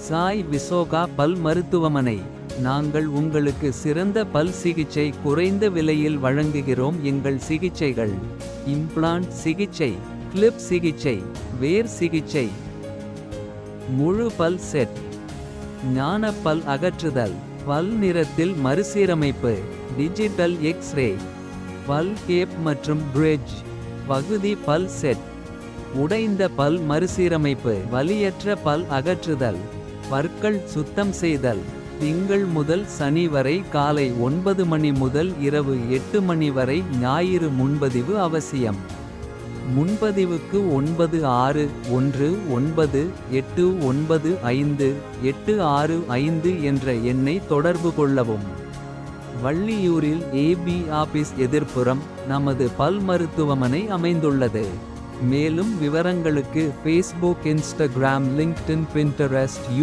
சாய் விசோகா பல் மருத்துவமனை. நாங்கள் உங்களுக்கு சிறந்த பல் சிகிச்சை குறைந்த விலையில் வழங்குகிறோம். எங்கள் சிகிச்சைகள்: இம்ப்ளான்ட் சிகிச்சை, கிளிப் சிகிச்சை, வேர் சிகிச்சை, முழு பல் செட், ஞான பல் அகற்றுதல், பல் நிறத்தில் மறுசீரமைப்பு, டிஜிட்டல் எக்ஸ்ரே, பல் கேப் மற்றும் பிரிட்ஜ், பகுதி பல் செட், உடைந்த பல் மறுசீரமைப்பு, வலியற்ற பல் அகற்றுதல், பற்கள் சுத்தம் செய்தல். திங்கள் முதல் சனி வரை காலை 9 மணி முதல் இரவு 8 மணி வரை. ஞாயிறு முன்பதிவு அவசியம். முன்பதிவுக்கு 9619895865 என்ற எண்ணை தொடர்பு கொள்ளவும். வள்ளியூரில் ஏபி ஆபீஸ் எதிர்ப்புறம் நமது பல் மருத்துவமனை அமைந்துள்ளது. மேலும் விவரங்களுக்கு ஃபேஸ்புக், இன்ஸ்டாகிராம், லிங்க்டின், பின்டரெஸ்ட்,